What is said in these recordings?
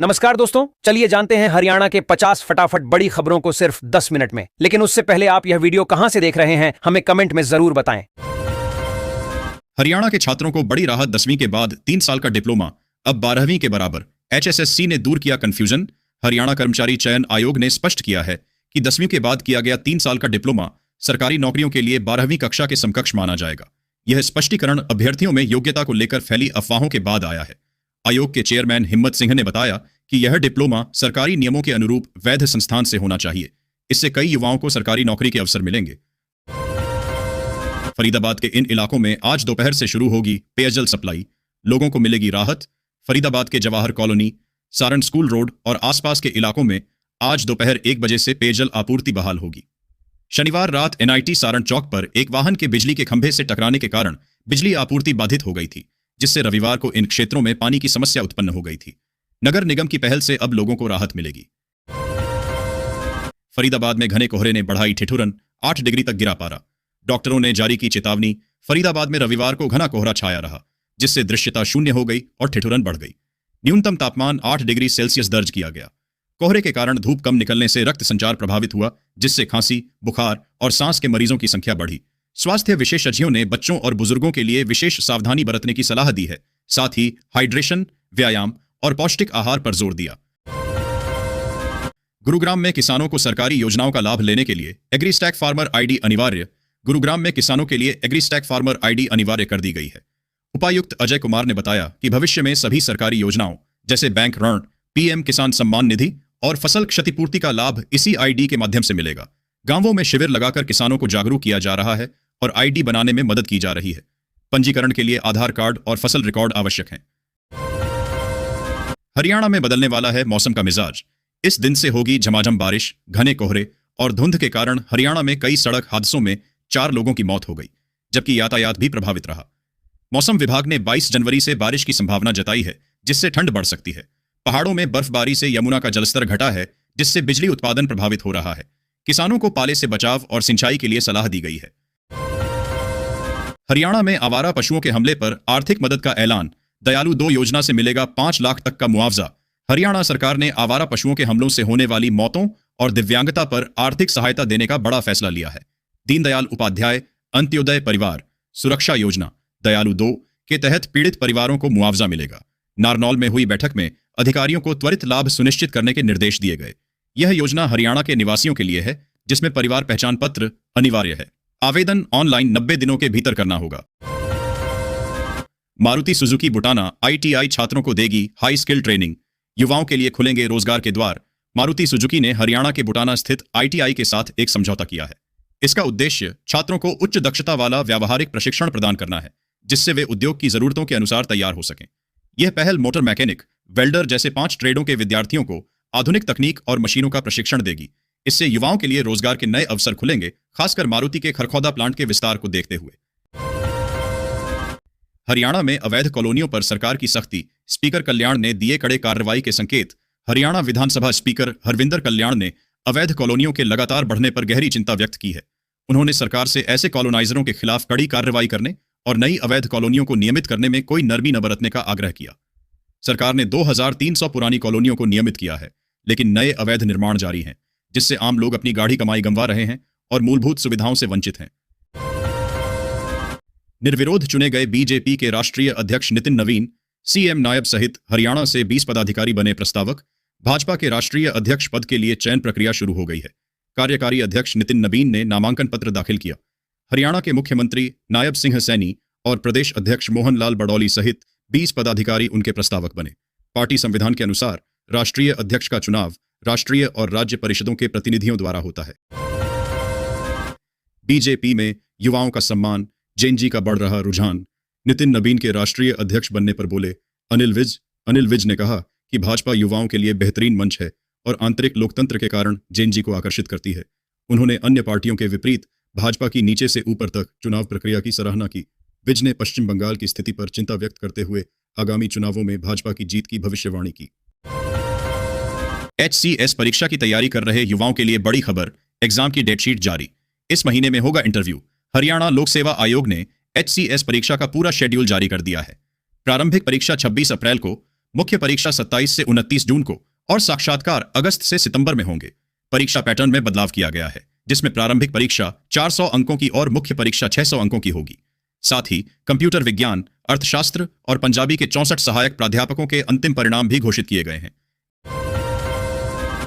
नमस्कार दोस्तों, चलिए जानते हैं हरियाणा के 50 फटाफट बड़ी खबरों को सिर्फ 10 मिनट में। लेकिन उससे पहले आप यह वीडियो कहां से देख रहे हैं, हमें कमेंट में जरूर बताएं। हरियाणा के छात्रों को बड़ी राहत। 10वीं के बाद 3 साल का डिप्लोमा अब 12वीं के बराबर। HSSC ने दूर किया कंफ्यूजन। हरियाणा कर्मचारी चयन आयोग ने स्पष्ट किया है कि 10वीं के बाद किया गया 3 साल का डिप्लोमा सरकारी नौकरियों के लिए 12वीं कक्षा के समकक्ष माना जाएगा। यह स्पष्टीकरण अभ्यर्थियों में योग्यता को लेकर फैली अफवाहों के बाद आया है। आयोग के चेयरमैन हिम्मत सिंह ने बताया कि यह डिप्लोमा सरकारी नियमों के अनुरूप वैध संस्थान से होना चाहिए। इससे कई युवाओं को सरकारी नौकरी के अवसर मिलेंगे। फरीदाबाद के इन इलाकों में आज दोपहर से शुरू होगी पेयजल सप्लाई। लोगों को मिलेगी राहत। फरीदाबाद के Jawahar colony, Saran school road और आसपास के इलाकों में आज दोपहर 1 बजे से पेयजल आपूर्ति बहाल होगी। शनिवार रात NIT सारण चौक पर एक वाहन के बिजली के खंभे से टकराने के कारण बिजली आपूर्ति बाधित हो गई थी, जिससे रविवार को इन क्षेत्रों में पानी की समस्या उत्पन्न हो गई थी। नगर निगम की पहल से अब लोगों को राहत मिलेगी। फरीदाबाद में घने कोहरे ने बढ़ाई ठिठुरन, 8 डिग्री तक गिरा पारा। डॉक्टरों ने जारी की चेतावनी। फरीदाबाद में रविवार को घना कोहरा छाया रहा, जिससे दृश्यता शून्य हो गई और ठिठुरन बढ़ गई। न्यूनतम तापमान 8 डिग्री सेल्सियस दर्ज किया गया। कोहरे के कारण धूप कम निकलने से रक्त संचार प्रभावित हुआ, जिससे खांसी, बुखार और सांस के मरीजों की संख्या बढ़ी। स्वास्थ्य विशेषज्ञों ने बच्चों और बुजुर्गों के लिए विशेष सावधानी बरतने की सलाह दी है। साथ ही हाइड्रेशन, व्यायाम और पौष्टिक आहार पर जोर दिया। गुरुग्राम में किसानों को सरकारी योजनाओं का लाभ लेने के लिए एग्रीस्टैक फार्मर ID अनिवार्य। गुरुग्राम में किसानों के लिए एग्रीस्टैक फार्मर ID अनिवार्य कर दी गई है। उपायुक्त अजय कुमार ने बताया कि भविष्य में सभी सरकारी योजनाओं जैसे बैंक ऋण, PM किसान सम्मान निधि और फसल क्षतिपूर्ति का लाभ इसी ID के माध्यम से मिलेगा। गांवों में शिविर लगाकर किसानों को जागरूक किया जा रहा है और ID बनाने में मदद की जा रही है। पंजीकरण के लिए आधार कार्ड और फसल रिकॉर्ड आवश्यक हैं। हरियाणा में बदलने वाला है मौसम का मिजाज। इस दिन से होगी झमाझम बारिश। घने कोहरे और धुंध के कारण हरियाणा में कई सड़क हादसों में 4 लोगों की मौत हो गई, जबकि यातायात भी प्रभावित रहा। मौसम विभाग ने 22 जनवरी से बारिश की संभावना जताई है, जिससे ठंड बढ़ सकती है। पहाड़ों में बर्फबारी से यमुना का जलस्तर घटा है, जिससे बिजली उत्पादन प्रभावित हो रहा है। किसानों को पाले से बचाव और सिंचाई के लिए सलाह दी गई है। हरियाणा में आवारा पशुओं के हमले पर आर्थिक मदद का ऐलान। दयालु 2 योजना से मिलेगा 5 लाख तक का मुआवजा। हरियाणा सरकार ने आवारा पशुओं के हमलों से होने वाली मौतों और दिव्यांगता पर आर्थिक सहायता देने का बड़ा फैसला लिया है। दीनदयाल उपाध्याय अंत्योदय परिवार सुरक्षा योजना दयालु 2 के तहत पीड़ित परिवारों को मुआवजा मिलेगा। नारनौल में हुई बैठक में अधिकारियों को त्वरित लाभ सुनिश्चित करने के निर्देश दिए गए। यह योजना हरियाणा के निवासियों के लिए है, जिसमें परिवार पहचान पत्र अनिवार्य है। आवेदन ऑनलाइन 90 दिनों के भीतर करना होगा। मारुति सुजुकी बुटाना ITI छात्रों को देगी हाई स्किल ट्रेनिंग। युवाओं के लिए खुलेंगे रोजगार के द्वार। मारुति सुजुकी ने हरियाणा के बुटाना स्थित ITI के साथ एक समझौता किया है। इसका उद्देश्य छात्रों को उच्च दक्षता वाला व्यावहारिक प्रशिक्षण प्रदान करना है, जिससे वे उद्योग की जरूरतों के अनुसार तैयार हो सकें। यह पहल मोटर मैकेनिक, वेल्डर जैसे 5 ट्रेडों के विद्यार्थियों को आधुनिक तकनीक और मशीनों का प्रशिक्षण देगी। इससे युवाओं के लिए रोजगार के नए अवसर खुलेंगे, खासकर मारुति के खरखौदा प्लांट के विस्तार को देखते हुए। हरियाणा में अवैध कॉलोनियों पर सरकार की सख्ती। स्पीकर कल्याण ने दिए कड़े कार्रवाई के संकेत। हरियाणा विधानसभा स्पीकर हरविंदर कल्याण ने अवैध कॉलोनियों के लगातार बढ़ने पर गहरी चिंता व्यक्त की है। उन्होंने सरकार से ऐसे कॉलोनाइजरों के खिलाफ कड़ी कार्रवाई करने और नई अवैध कॉलोनियों को नियमित करने में कोई नरमी न बरतने का आग्रह किया। सरकार ने 2300 पुरानी कॉलोनियों को नियमित किया है, लेकिन नए अवैध निर्माण जारी हैं, जिससे आम लोग अपनी गाढ़ी कमाई गंवा रहे हैं और मूलभूत सुविधाओं से वंचित हैं। निर्विरोध चुने गए BJP के राष्ट्रीय अध्यक्ष नितिन नवीन, CM नायब सहित हरियाणा से 20 पदाधिकारी बने प्रस्तावक। भाजपा के राष्ट्रीय अध्यक्ष पद के लिए चयन प्रक्रिया शुरू हो गई है। कार्यकारी अध्यक्ष नितिन नवीन ने नामांकन पत्र दाखिल किया। हरियाणा के मुख्यमंत्री नायब सिंह सैनी और प्रदेश अध्यक्ष मोहन लाल बडौली सहित 20 पदाधिकारी उनके प्रस्तावक बने। पार्टी संविधान के अनुसार राष्ट्रीय अध्यक्ष का चुनाव राष्ट्रीय और राज्य परिषदों के प्रतिनिधियों द्वारा होता है। BJP में युवाओं का सम्मान, जेनजी का बढ़ रहा रुझान। नितिन नवीन के राष्ट्रीय अध्यक्ष बनने पर बोले अनिल विज ने कहा कि भाजपा युवाओं के लिए बेहतरीन मंच है और आंतरिक लोकतंत्र के कारण जेनजी को आकर्षित करती है। उन्होंने अन्य पार्टियों के विपरीत भाजपा की नीचे से ऊपर तक चुनाव प्रक्रिया की सराहना की। विज ने पश्चिम बंगाल की स्थिति पर चिंता व्यक्त करते हुए आगामी चुनावों में भाजपा की जीत की भविष्यवाणी की। HCS परीक्षा की तैयारी कर रहे युवाओं के लिए बड़ी खबर। एग्जाम की डेटशीट जारी। इस महीने में होगा इंटरव्यू। हरियाणा लोक सेवा आयोग ने HCS परीक्षा का पूरा शेड्यूल जारी कर दिया है। प्रारंभिक परीक्षा 26 अप्रैल को, मुख्य परीक्षा 27 से 29 जून को और साक्षात्कार अगस्त से सितंबर में होंगे। परीक्षा पैटर्न में बदलाव किया गया है, जिसमें प्रारंभिक परीक्षा 400 अंकों की और मुख्य परीक्षा 600 अंकों की होगी। साथ ही कंप्यूटर विज्ञान, अर्थशास्त्र और पंजाबी के 64 सहायक प्राध्यापकों के अंतिम परिणाम भी घोषित किए गए हैं।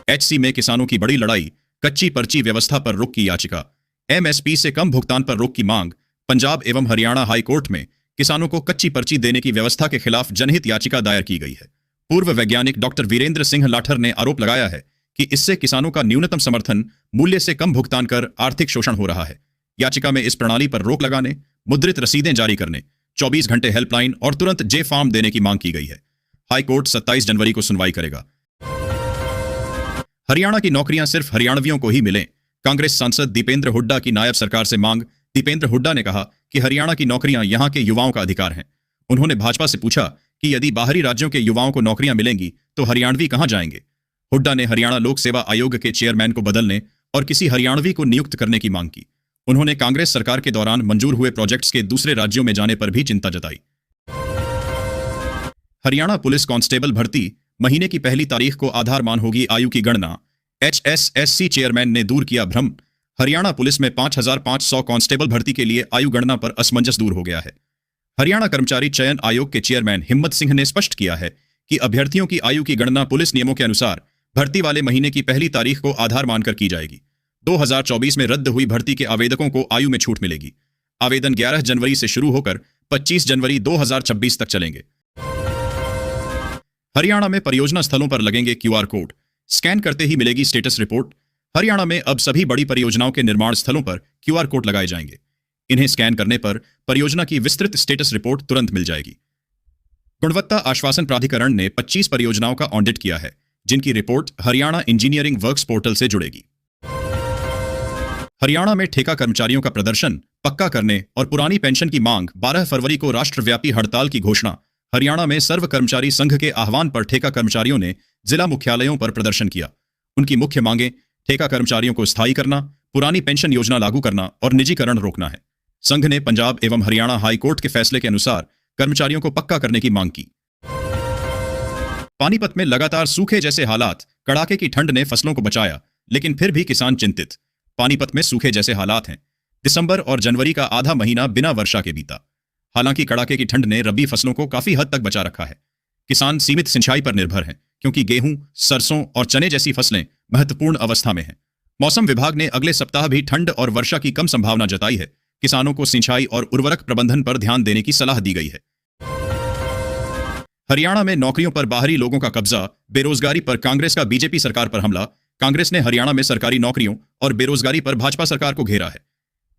एचसी में किसानों की बड़ी लड़ाई, कच्ची पर्ची व्यवस्था पर रोक की याचिका। एमएसपी से कम भुगतान पर रोक की मांग। पंजाब एवं हरियाणा हाई कोर्ट में किसानों को कच्ची पर्ची देने की व्यवस्था के खिलाफ जनहित याचिका दायर की गई है। पूर्व वैज्ञानिक डॉक्टर वीरेंद्र सिंह लाठर ने आरोप लगाया है कि इससे किसानों का न्यूनतम समर्थन मूल्य से कम भुगतान कर आर्थिक शोषण हो रहा है। याचिका में इस प्रणाली पर रोक लगाने, मुद्रित रसीदें जारी करने, 24 घंटे हेल्पलाइन और तुरंत जे फार्म देने की मांग की गई है। हाई कोर्ट 27 जनवरी को सुनवाई करेगा। हरियाणा की नौकरियां सिर्फ हरियाणवियों को ही मिलें। कांग्रेस सांसद दीपेंद्र हुड्डा की नायब सरकार से मांग। दीपेंद्र हुड्डा ने कहा कि हरियाणा की नौकरियां यहां के युवाओं का अधिकार हैं। उन्होंने भाजपा से पूछा कि यदि बाहरी राज्यों के युवाओं को नौकरियां मिलेंगी तो हरियाणवी कहां जाएंगे। हुड्डा ने हरियाणा लोक सेवा आयोग के चेयरमैन को बदलने और किसी हरियाणवी को नियुक्त करने की मांग की। उन्होंने कांग्रेस सरकार के दौरान मंजूर हुए प्रोजेक्ट्स के दूसरे राज्यों में जाने पर भी चिंता जताई। हरियाणा पुलिस कांस्टेबल भर्ती, महीने की पहली तारीख को आधार मान होगी आयु की गणना। HSSC चेयरमैन ने दूर किया भ्रम। हरियाणा पुलिस में 5500 कांस्टेबल भर्ती के लिए आयु गणना पर असमंजस दूर हो गया है। हरियाणा कर्मचारी चयन आयोग के चेयरमैन हिम्मत सिंह ने स्पष्ट किया है कि अभ्यर्थियों की आयु की गणना पुलिस नियमों के अनुसार भर्ती वाले महीने की पहली तारीख को आधार मानकर की जाएगी। 2024 में रद्द हुई भर्ती के आवेदकों को आयु में छूट मिलेगी। आवेदन 11 जनवरी से शुरू होकर 25 जनवरी 2026 तक चलेंगे। हरियाणा में परियोजना स्थलों पर लगेंगे QR कोड। स्कैन करते ही मिलेगी स्टेटस रिपोर्ट। हरियाणा में अब सभी बड़ी परियोजनाओं के निर्माण स्थलों पर QR कोड लगाए जाएंगे। इन्हें स्कैन करने पर परियोजना की विस्तृत स्टेटस रिपोर्ट तुरंत मिल जाएगी। गुणवत्ता आश्वासन प्राधिकरण ने 25 परियोजनाओं का ऑडिट किया है, जिनकी report Haryana engineering works portal से जुड़ेगी। हरियाणा में ठेका कर्मचारियों का प्रदर्शन पक्का करने और पुरानी पेंशन की मांग। 12 फरवरी को राष्ट्रव्यापी हड़ताल की घोषणा। हरियाणा में सर्व कर्मचारी संघ के आह्वान पर ठेका कर्मचारियों ने जिला मुख्यालयों पर प्रदर्शन किया। उनकी मुख्य मांगें ठेका कर्मचारियों को स्थायी करना, पुरानी पेंशन योजना लागू करना और निजीकरण रोकना है। संघ ने पंजाब एवं हरियाणा हाई कोर्ट के फैसले के अनुसार कर्मचारियों को पक्का करने की मांग की। पानीपत में लगातार सूखे जैसे हालात। कड़ाके की ठंड ने फसलों को बचाया, लेकिन फिर भी किसान चिंतित। पानीपत में सूखे जैसे हालात हैं। दिसंबर और जनवरी का आधा महीना बिना वर्षा के बीता। हालांकि कड़ाके की ठंड ने रबी फसलों को काफी हद तक बचा रखा है। किसान सीमित सिंचाई पर निर्भर हैं, क्योंकि गेहूं, सरसों और चने जैसी फसलें महत्वपूर्ण अवस्था में हैं। मौसम विभाग ने अगले सप्ताह भी ठंड और वर्षा की कम संभावना जताई है। किसानों को सिंचाई और उर्वरक प्रबंधन पर ध्यान देने की सलाह दी गई है। हरियाणा में नौकरियों पर बाहरी लोगों का कब्जा। बेरोजगारी पर कांग्रेस का बीजेपी सरकार पर हमला। कांग्रेस ने हरियाणा में सरकारी नौकरियों और बेरोजगारी पर भाजपा सरकार को घेरा है।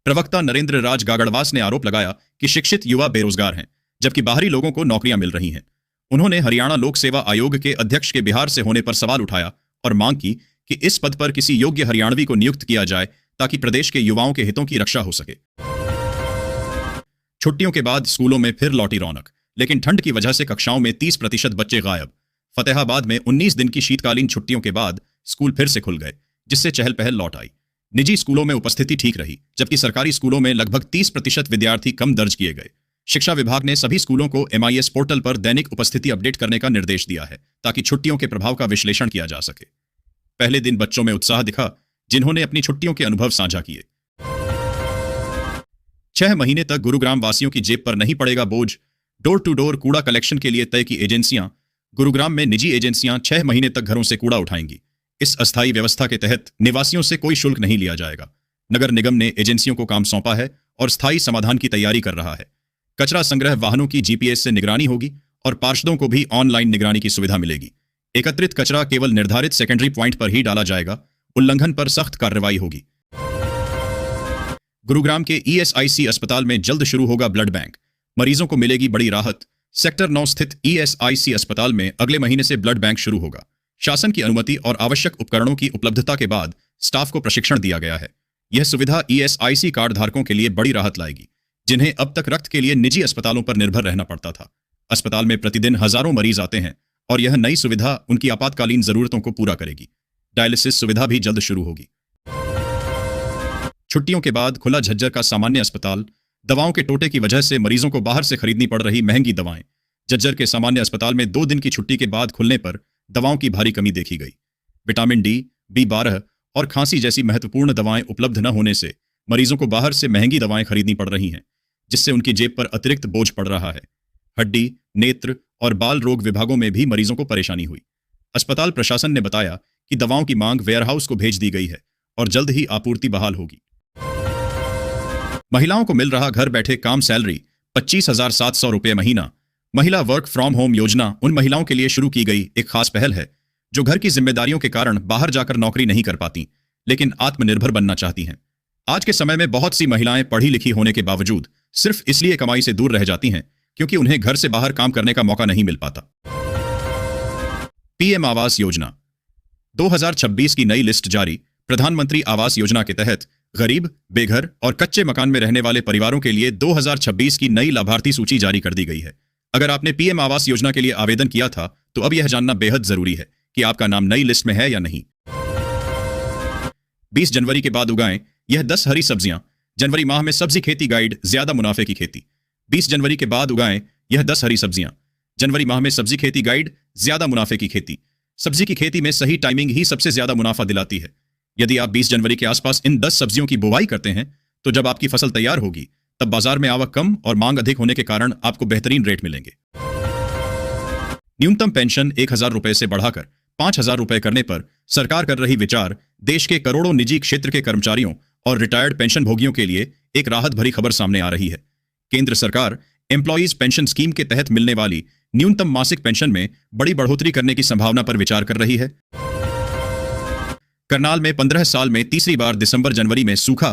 प्रवक्ता नरेंद्र राज गागड़वास ने आरोप लगाया कि शिक्षित युवा बेरोजगार हैं, जबकि बाहरी लोगों को नौकरियां मिल रही हैं। उन्होंने हरियाणा लोक सेवा आयोग के अध्यक्ष के बिहार से होने पर सवाल उठाया और मांग की कि इस पद पर किसी योग्य हरियाणवी को नियुक्त किया जाए, ताकि प्रदेश के युवाओं के हितों की रक्षा हो सके। छुट्टियों के बाद स्कूलों में फिर लौटी रौनक, लेकिन ठंड की वजह से कक्षाओं में 30% बच्चे गायब। फतेहाबाद में 19 दिन की शीतकालीन छुट्टियों के बाद स्कूल फिर से खुल गए, जिससे चहल पहल लौट आई। निजी स्कूलों में उपस्थिति ठीक रही, जबकि सरकारी स्कूलों में लगभग 30% विद्यार्थी कम दर्ज किए गए। शिक्षा विभाग ने सभी स्कूलों को MIS पोर्टल पर दैनिक उपस्थिति अपडेट करने का निर्देश दिया है, ताकि छुट्टियों के प्रभाव का विश्लेषण किया जा सके। पहले दिन बच्चों में उत्साह दिखा, जिन्होंने अपनी छुट्टियों के अनुभव साझा किए। 6 महीने तक गुरुग्राम वासियों की जेब पर नहीं पड़ेगा बोझ। डोर टू डोर कूड़ा कलेक्शन के लिए तय की एजेंसियां। गुरुग्राम में निजी एजेंसियां 6 महीने तक घरों से कूड़ा उठाएंगी। इस अस्थायी व्यवस्था के तहत निवासियों से कोई शुल्क नहीं लिया जाएगा। नगर निगम ने एजेंसियों को काम सौंपा है और स्थायी समाधान की तैयारी कर रहा है। कचरा संग्रह वाहनों की GPS से निगरानी होगी और पार्षदों को भी ऑनलाइन निगरानी की सुविधा मिलेगी। एकत्रित कचरा केवल निर्धारित सेकेंडरी पॉइंट पर ही डाला जाएगा। उल्लंघन पर सख्त कार्रवाई होगी। गुरुग्राम के ESIC अस्पताल में जल्द शुरू होगा ब्लड बैंक। मरीजों को मिलेगी बड़ी राहत। सेक्टर 9 स्थित ESIC अस्पताल में अगले महीने से ब्लड बैंक शुरू होगा। शासन की अनुमति और आवश्यक उपकरणों की उपलब्धता के बाद स्टाफ को प्रशिक्षण दिया गया है। यह सुविधा ESIC कार्ड धारकों के लिए बड़ी राहत लाएगी, जिन्हें अब तक रक्त के लिए निजी अस्पतालों पर निर्भर रहना पड़ता था। अस्पताल में प्रतिदिन हजारों मरीज आते हैं और यह नई सुविधा उनकी आपातकालीन जरूरतों को पूरा करेगी। डायलिसिस सुविधा भी जल्द शुरू होगी। छुट्टियों के बाद खुला झज्जर का सामान्य अस्पताल। दवाओं के टोटे की वजह से मरीजों को बाहर से खरीदनी पड़ रही महंगी दवाएं। झज्जर के सामान्य अस्पताल में 2 दिन की छुट्टी के बाद खुलने पर दवाओं की भारी कमी देखी गई। विटामिन डी, B12 और खांसी जैसी महत्वपूर्ण दवाएं उपलब्ध न होने से मरीजों को बाहर से महंगी दवाएं खरीदनी पड़ रही हैं, जिससे उनकी जेब पर अतिरिक्त बोझ पड़ रहा है। हड्डी, नेत्र और बाल रोग विभागों में भी मरीजों को परेशानी हुई। अस्पताल प्रशासन ने बताया कि दवाओं की मांग वेयरहाउस को भेज दी गई है और जल्द ही आपूर्ति बहाल होगी। महिलाओं को मिल रहा घर बैठे काम सैलरी 25,700 रुपये महीना। महिला वर्क फ्रॉम होम योजना उन महिलाओं के लिए शुरू की गई एक खास पहल है जो घर की जिम्मेदारियों के कारण बाहर जाकर नौकरी नहीं कर पाती, लेकिन आत्मनिर्भर बनना चाहती हैं। आज के समय में बहुत सी महिलाएं पढ़ी लिखी होने के बावजूद सिर्फ इसलिए कमाई से दूर रह जाती हैं क्योंकि उन्हें घर से बाहर काम करने का मौका नहीं मिल पाता। पीएम आवास योजना 2026 की नई लिस्ट जारी। प्रधानमंत्री आवास योजना के तहत गरीब, बेघर और कच्चे मकान में रहने वाले परिवारों के लिए 2026 की नई लाभार्थी सूची जारी कर दी गई है। अगर आपने पीएम आवास योजना के लिए आवेदन किया था तो अब यह जानना बेहद जरूरी है कि आपका नाम नई लिस्ट में है या नहीं। 20 जनवरी के बाद उगाएं यह 10 हरी सब्जियां। जनवरी माह में सब्जी खेती गाइड, ज्यादा मुनाफे की खेती। 20 जनवरी के बाद उगाएं यह 10 हरी सब्जियां। जनवरी माह में सब्जी खेती गाइड, ज्यादा मुनाफे की खेती। सब्जी की खेती में सही टाइमिंग ही सबसे ज्यादा मुनाफा दिलाती है। यदि आप 20 जनवरी के आसपास इन 10 सब्जियों की बुवाई करते हैं तो जब आपकी फसल तैयार होगी तब बाजार में आवक कम और मांग अधिक होने के कारण आपको बेहतरीन रेट मिलेंगे। न्यूनतम पेंशन 1,000 रुपए से बढ़ाकर 5,000 रुपए करने पर सरकार कर रही विचार देश के करोड़ों निजी क्षेत्र के कर्मचारियों और रिटायर्ड पेंशन भोगियों के लिए एक राहत भरी खबर सामने आ रही है। केंद्र सरकार एम्प्लॉयज पेंशन स्कीम के तहत मिलने वाली न्यूनतम मासिक पेंशन में बड़ी बढ़ोतरी करने की संभावना पर विचार कर रही है। करनाल में 15 साल में तीसरी बार दिसंबर-जनवरी में सूखा,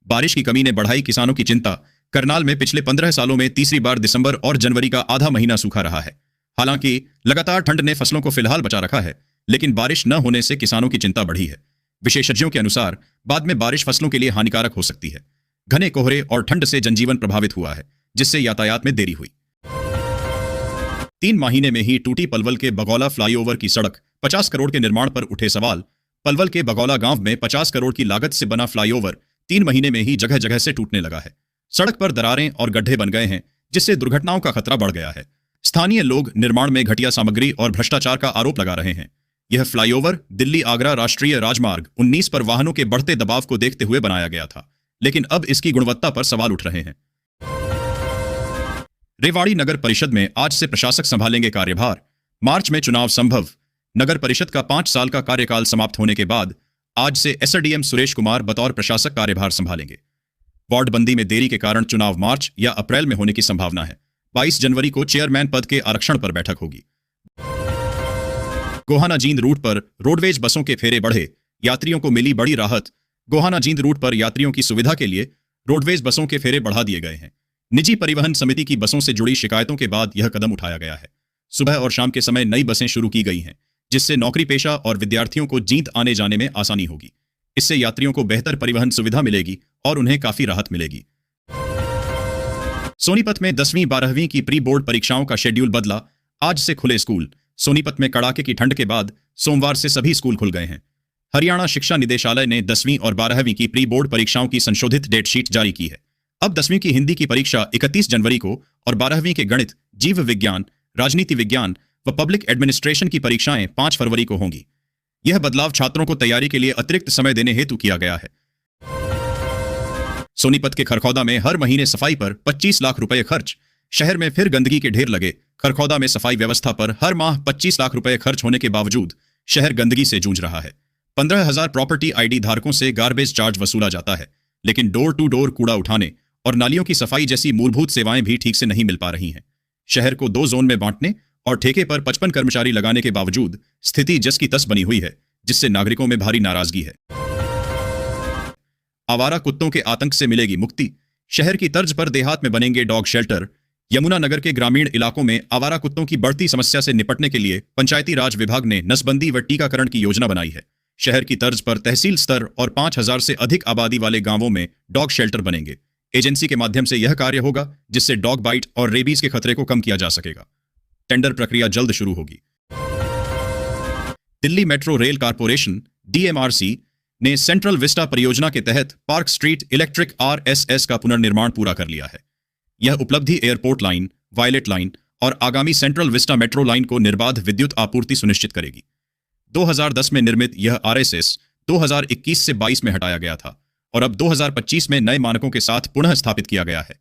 बारिश की कमी ने बढ़ाई किसानों की चिंता। करनाल में पिछले 15 सालों में तीसरी बार दिसंबर और जनवरी का आधा महीना सूखा रहा है। हालांकि लगातार ठंड ने फसलों को फिलहाल बचा रखा है, लेकिन बारिश न होने से किसानों की चिंता बढ़ी है। विशेषज्ञों के अनुसार बाद में बारिश फसलों के लिए हानिकारक हो सकती है। घने कोहरे और ठंड से जनजीवन प्रभावित हुआ है, जिससे यातायात में देरी हुई। 3 महीने में ही टूटी पलवल के बगौला फ्लाईओवर की सड़क। 50 करोड़ के निर्माण पर उठे सवाल। पलवल के बगौला गांव में 50 करोड़ की लागत से बना फ्लाईओवर 3 महीने में ही जगह जगह से टूटने लगा है। सड़क पर दरारें और गड्ढे बन गए हैं, जिससे दुर्घटनाओं का खतरा बढ़ गया है। स्थानीय लोग निर्माण में घटिया सामग्री और भ्रष्टाचार का आरोप लगा रहे हैं। यह फ्लाईओवर दिल्ली आगरा राष्ट्रीय राजमार्ग 19 पर वाहनों के बढ़ते दबाव को देखते हुए बनाया गया था, लेकिन अब इसकी गुणवत्ता पर सवाल उठ रहे हैं। रेवाड़ी नगर परिषद में आज से प्रशासक संभालेंगे कार्यभार। मार्च में चुनाव संभव। नगर परिषद का 5 साल का कार्यकाल समाप्त होने के बाद आज से एसडीएम सुरेश कुमार बतौर प्रशासक कार्यभार संभालेंगे। वार्ड बंदी में देरी के कारण चुनाव मार्च या अप्रैल में होने की संभावना है। 22 जनवरी को चेयरमैन पद के आरक्षण पर बैठक होगी। गोहाना जींद रूट पर रोडवेज बसों के फेरे बढ़े, यात्रियों को मिली बड़ी राहत। गोहाना जींद रूट पर यात्रियों की सुविधा के लिए रोडवेज बसों के फेरे बढ़ा दिए गए हैं। निजी परिवहन समिति की बसों से जुड़ी शिकायतों के बाद यह कदम उठाया गया है। सुबह और शाम के समय नई बसें शुरू की गई हैं, जिससे नौकरी पेशा और विद्यार्थियों को जींद आने जाने में आसानी होगी। इससे यात्रियों को बेहतर परिवहन सुविधा मिलेगी और उन्हें काफी राहत मिलेगी। सोनीपत में 10वीं 12वीं की प्री बोर्ड परीक्षाओं का शेड्यूल बदला। आज से खुले स्कूल। सोनीपत में कड़ाके की ठंड के बाद सोमवार से सभी स्कूल खुल गए हैं। हरियाणा शिक्षा निदेशालय ने 10वीं और 12वीं की प्री बोर्ड परीक्षाओं की संशोधित डेट शीट जारी की है। अब 10वीं की हिंदी की परीक्षा 31 जनवरी को और 12वीं के गणित, जीव विज्ञान, राजनीति विज्ञान व पब्लिक एडमिनिस्ट्रेशन की परीक्षाएं 5 फरवरी को होंगी। यह बदलाव छात्रों को तैयारी के लिए अतिरिक्त समय देने हेतु किया गया है। सोनीपत के खरखौदा में हर महीने सफाई पर 25 लाख रुपए खर्च। शहर में फिर गंदगी के ढेर लगे। खरखौदा में सफाई व्यवस्था पर हर माह 25 लाख रुपए खर्च होने के बावजूद शहर गंदगी से जूझ रहा है। 15,000 प्रॉपर्टी आईडी धारकों से गार्बेज चार्ज वसूला जाता है, लेकिन डोर टू डोर कूड़ा उठाने और नालियों की सफाई जैसी मूलभूत सेवाएं भी ठीक से नहीं मिल पा रही हैं। शहर को 2 जोन में बांटने और ठेके पर 55 कर्मचारी लगाने के बावजूद स्थिति जस की तस बनी हुई है, जिससे नागरिकों में भारी नाराजगी है। आवारा कुत्तों के आतंक से मिलेगी मुक्ति। शहर की तर्ज पर देहात में बनेंगे डॉग शेल्टर। यमुनानगर के ग्रामीण इलाकों में आवारा कुत्तों की बढ़ती समस्या से निपटने के लिए पंचायती राज विभाग ने नसबंदी व टीकाकरण की योजना बनाई है। शहर की तर्ज पर तहसील स्तर और 5,000 से अधिक आबादी वाले गांवों में डॉग शेल्टर बनेंगे। एजेंसी के माध्यम से यह कार्य होगा, जिससे डॉग बाइट और रेबीज के खतरे को कम किया जा सकेगा। टेंडर प्रक्रिया जल्द शुरू होगी। Delhi metro rail corporation DMRC ने सेंट्रल विस्टा परियोजना के तहत पार्क स्ट्रीट इलेक्ट्रिक RSS का पुनर्निर्माण पूरा कर लिया है। यह उपलब्धि एयरपोर्ट लाइन, वायलेट लाइन और आगामी सेंट्रल विस्टा मेट्रो लाइन को निर्बाध विद्युत आपूर्ति सुनिश्चित करेगी। 2010 में निर्मित यह आरएसएस 2021 से 22 में हटाया गया था और अब 2025 में नए मानकों के साथ पुनः स्थापित किया गया है।